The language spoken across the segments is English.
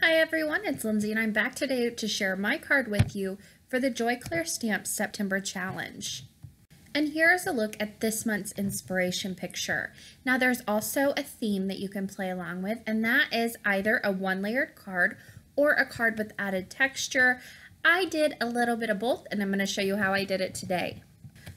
Hi everyone, it's Lindsay and I'm back today to share my card with you for the Joy Clair Stamps September challenge. And here's a look at this month's inspiration picture. Now there's also a theme that you can play along with, and that is either a one-layered card or a card with added texture. I did a little bit of both and I'm going to show you how I did it today.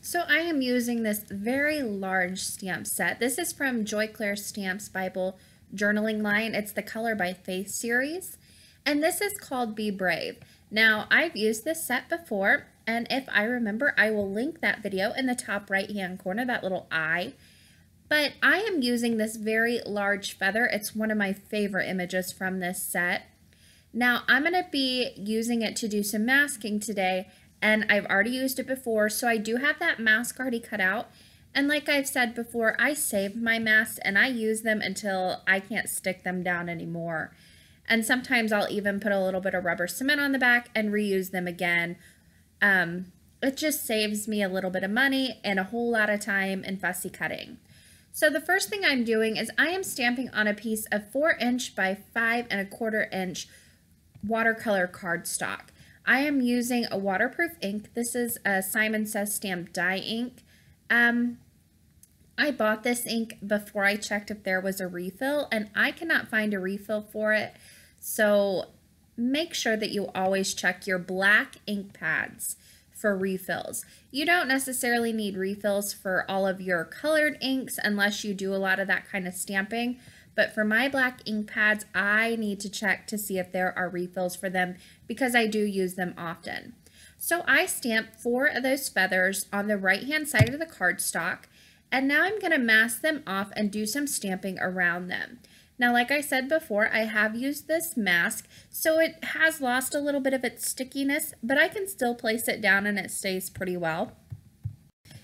So I am using this very large stamp set. This is from Joy Clair Stamps Bible journaling line. It's the Color by Faith series, and this is called Be Brave. Now I've used this set before, and if I remember, I will link that video in the top right hand corner, that little eye. But I am using this very large feather. It's one of my favorite images from this set. Now I'm going to be using it to do some masking today, and I've already used it before, so I do have that mask already cut out. And like I've said before, I save my masks and I use them until I can't stick them down anymore. And sometimes I'll even put a little bit of rubber cement on the back and reuse them again. It just saves me a little bit of money and a whole lot of time and fussy cutting. So the first thing I'm doing is I am stamping on a piece of 4" by 5¼ watercolor cardstock. I am using a waterproof ink. This is a Simon Says Stamp dye ink. I bought this ink before I checked if there was a refill, and I cannot find a refill for it. So make sure that you always check your black ink pads for refills. You don't necessarily need refills for all of your colored inks unless you do a lot of that kind of stamping. But for my black ink pads, I need to check to see if there are refills for them because I do use them often. So I stamped 4 of those feathers on the right hand side of the cardstock, and now I'm going to mask them off and do some stamping around them. Now, like I said before, I have used this mask, so it has lost a little bit of its stickiness, but I can still place it down and it stays pretty well.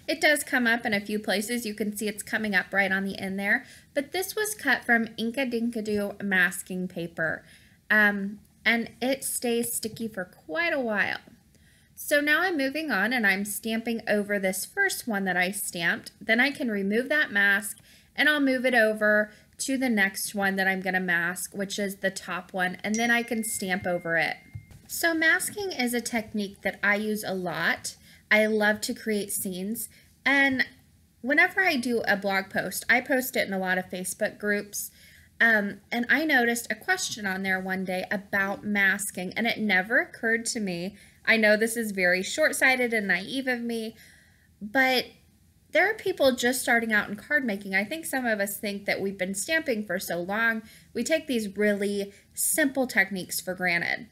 It does come up in a few places. You can see it's coming up right on the end there, but this was cut from Inka Dinkadoo masking paper, and it stays sticky for quite a while. So now I'm moving on and I'm stamping over this first one that I stamped. Then I can remove that mask and I'll move it over to the next one that I'm going to mask, which is the top one, and then I can stamp over it. So masking is a technique that I use a lot. I love to create scenes, and whenever I do a blog post, I post it in a lot of Facebook groups. And I noticed a question on there one day about masking, and it never occurred to me. I know this is very short-sighted and naive of me, but there are people just starting out in card making. I think some of us think that we've been stamping for so long, we take these really simple techniques for granted.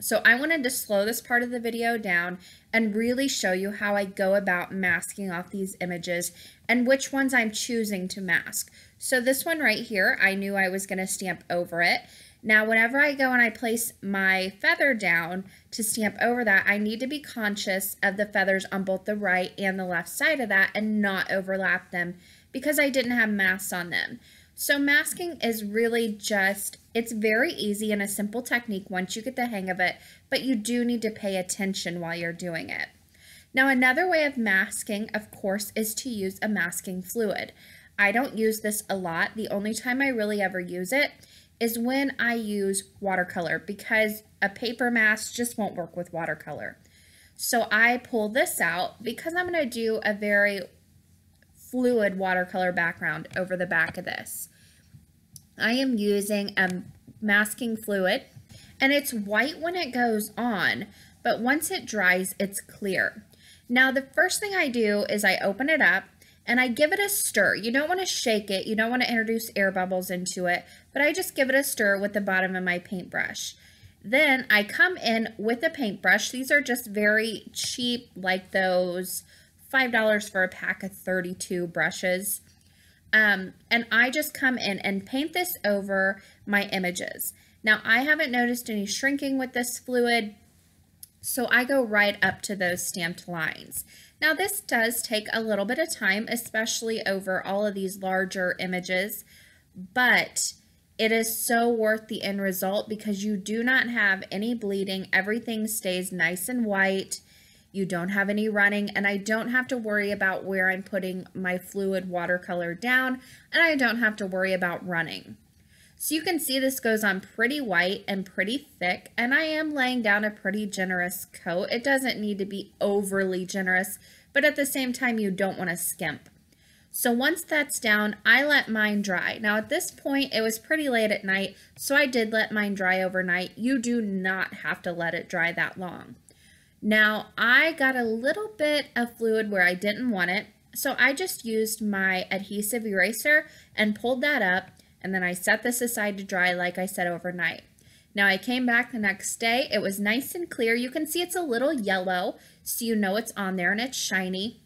So I wanted to slow this part of the video down and really show you how I go about masking off these images and which ones I'm choosing to mask. So this one right here, I knew I was going to stamp over it. Now, whenever I go and I place my feather down to stamp over that, I need to be conscious of the feathers on both the right and the left side of that and not overlap them because I didn't have masks on them. So masking is really just, it's very easy and a simple technique once you get the hang of it, but you do need to pay attention while you're doing it. Now, another way of masking, of course, is to use a masking fluid. I don't use this a lot. The only time I really ever use it is when I use watercolor because a paper mask just won't work with watercolor. So I pull this out because I'm going to do a very fluid watercolor background over the back of this. I am using a masking fluid, and it's white when it goes on, but once it dries, it's clear. Now, the first thing I do is I open it up and I give it a stir. You don't want to shake it. You don't want to introduce air bubbles into it, but I just give it a stir with the bottom of my paintbrush. Then I come in with a paintbrush. These are just very cheap, like those $5 for a pack of 32 brushes. And I just come in and paint this over my images. Now, I haven't noticed any shrinking with this fluid, so I go right up to those stamped lines. Now, this does take a little bit of time, especially over all of these larger images, but it is so worth the end result because you do not have any bleeding. Everything stays nice and white. You don't have any running, and I don't have to worry about where I'm putting my fluid watercolor down, and I don't have to worry about running. So you can see this goes on pretty white and pretty thick, and I am laying down a pretty generous coat. It doesn't need to be overly generous, but at the same time, you don't want to skimp. So once that's down, I let mine dry. Now at this point, it was pretty late at night, so I did let mine dry overnight. You do not have to let it dry that long. Now I got a little bit of fluid where I didn't want it, so I just used my adhesive eraser and pulled that up, and then I set this aside to dry like I said overnight. Now I came back the next day. It was nice and clear. You can see it's a little yellow, so you know it's on there and it's shiny,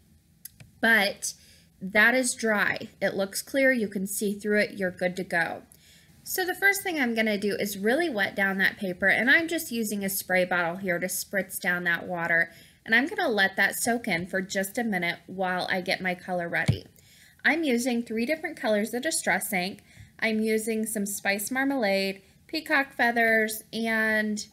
but that is dry. It looks clear. You can see through it. You're good to go. So the first thing I'm going to do is really wet down that paper, and I'm just using a spray bottle here to spritz down that water, and I'm going to let that soak in for just a minute while I get my color ready. I'm using 3 different colors of Distress ink. I'm using some Spice Marmalade, Peacock Feathers, and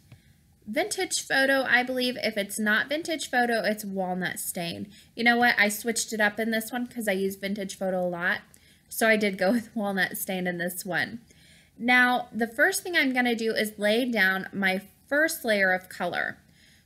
Vintage Photo, I believe. If it's not Vintage Photo, it's Walnut Stain. You know what? I switched it up in this one because I use Vintage Photo a lot, so I did go with Walnut Stain in this one. Now, the first thing I'm going to do is lay down my first layer of color.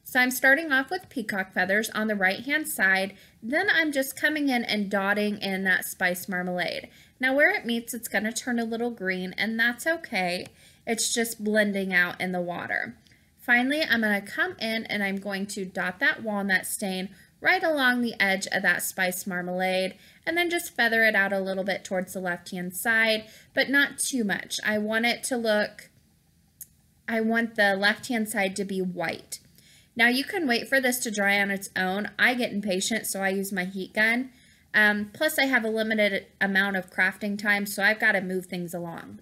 So I'm starting off with Peacock Feathers on the right-hand side, then I'm just coming in and dotting in that Spice Marmalade. Now where it meets, it's going to turn a little green, and that's okay. It's just blending out in the water. Finally, I'm going to come in and I'm going to dot that Walnut Stain right along the edge of that Spice Marmalade, and then just feather it out a little bit towards the left-hand side, but not too much. I want the left-hand side to be white. Now you can wait for this to dry on its own. I get impatient, so I use my heat gun. Plus I have a limited amount of crafting time, so I've got to move things along.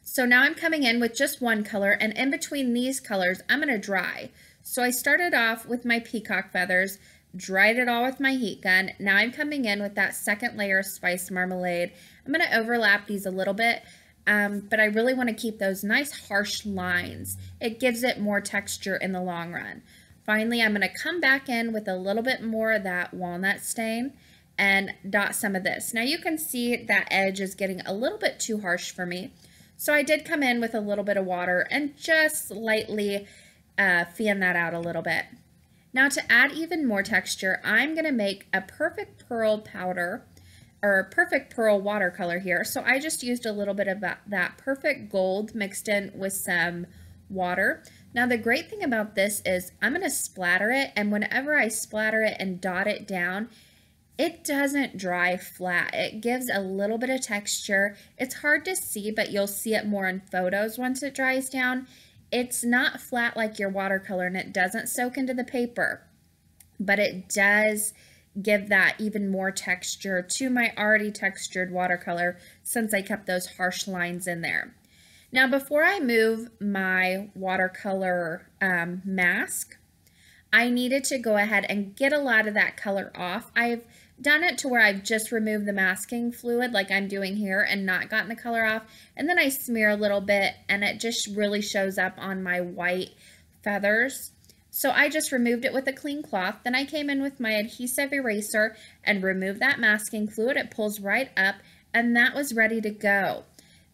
So now I'm coming in with just one color, and in between these colors, I'm going to dry. So I started off with my Peacock Feathers, dried it all with my heat gun. Now I'm coming in with that second layer of Spice Marmalade. I'm going to overlap these a little bit, but I really want to keep those nice harsh lines. It gives it more texture in the long run. Finally, I'm going to come back in with a little bit more of that Walnut Stain and dot some of this. Now you can see that edge is getting a little bit too harsh for me. So I did come in with a little bit of water and just lightly fan that out a little bit. Now to add even more texture, I'm going to make a Perfect Pearl powder, or Perfect Pearl watercolor here. So I just used a little bit of that Perfect Gold mixed in with some water. Now the great thing about this is I'm going to splatter it, and whenever I splatter it and dot it down, it doesn't dry flat. It gives a little bit of texture. It's hard to see, but you'll see it more in photos once it dries down. It's not flat like your watercolor, and it doesn't soak into the paper, but it does give that even more texture to my already textured watercolor since I kept those harsh lines in there. Now before I move my watercolor mask, I needed to go ahead and get a lot of that color off. I've done it to where I've just removed the masking fluid like I'm doing here and not gotten the color off, and then I smear a little bit and it just really shows up on my white feathers. So I just removed it with a clean cloth. Then I came in with my adhesive eraser and removed that masking fluid. It pulls right up, and that was ready to go.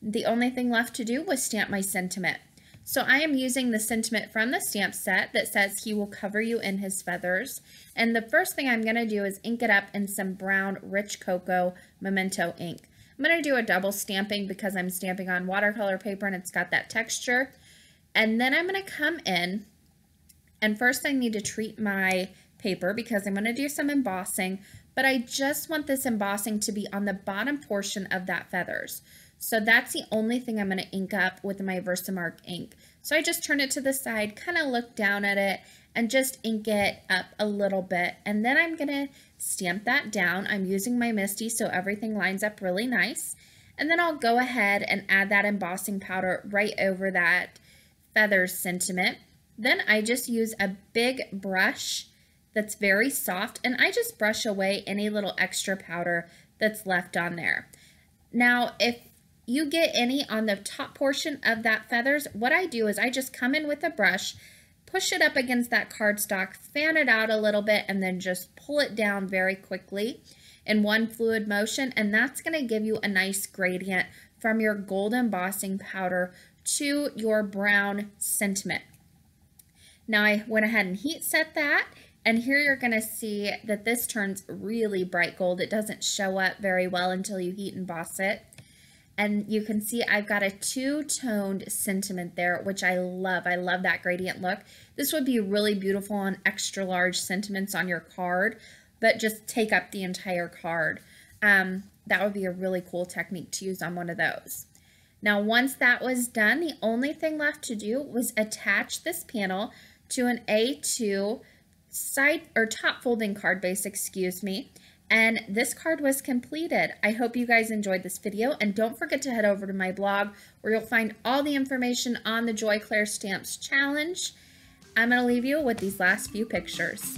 The only thing left to do was stamp my sentiment. So I am using the sentiment from the stamp set that says he will cover you in his feathers. And the first thing I'm going to do is ink it up in some brown Rich Cocoa Memento ink. I'm going to do a double stamping because I'm stamping on watercolor paper and it's got that texture. And then I'm going to come in, and first I need to treat my paper because I'm going to do some embossing, but I just want this embossing to be on the bottom portion of that feathers. So that's the only thing I'm going to ink up with my Versamark ink. So I just turn it to the side, kind of look down at it, and just ink it up a little bit. And then I'm going to stamp that down. I'm using my Misty so everything lines up really nice. And then I'll go ahead and add that embossing powder right over that feathers sentiment. Then I just use a big brush that's very soft, and I just brush away any little extra powder that's left on there. Now, if you get any on the top portion of that feathers, what I do is I just come in with a brush, push it up against that cardstock, fan it out a little bit, and then just pull it down very quickly in one fluid motion, and that's going to give you a nice gradient from your gold embossing powder to your brown sentiment. Now I went ahead and heat set that, and here you're going to see that this turns really bright gold. It doesn't show up very well until you heat emboss it. And you can see I've got a two-toned sentiment there, which I love. I love that gradient look. This would be really beautiful on extra large sentiments on your card, but just take up the entire card. That would be a really cool technique to use on one of those. Now, once that was done, the only thing left to do was attach this panel to an A2 side or top folding card base, excuse me. And this card was completed. I hope you guys enjoyed this video, and don't forget to head over to my blog where you'll find all the information on the Joy Clair Stamps Challenge. I'm going to leave you with these last few pictures.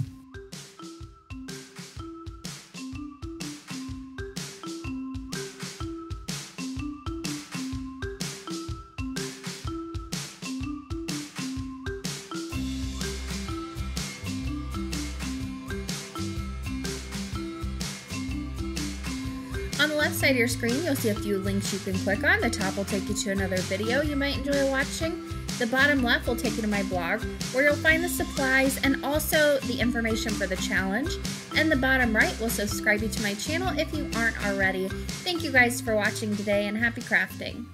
On the left side of your screen, you'll see a few links you can click on. The top will take you to another video you might enjoy watching. The bottom left will take you to my blog, where you'll find the supplies and also the information for the challenge. And the bottom right will subscribe you to my channel if you aren't already. Thank you guys for watching today, and happy crafting.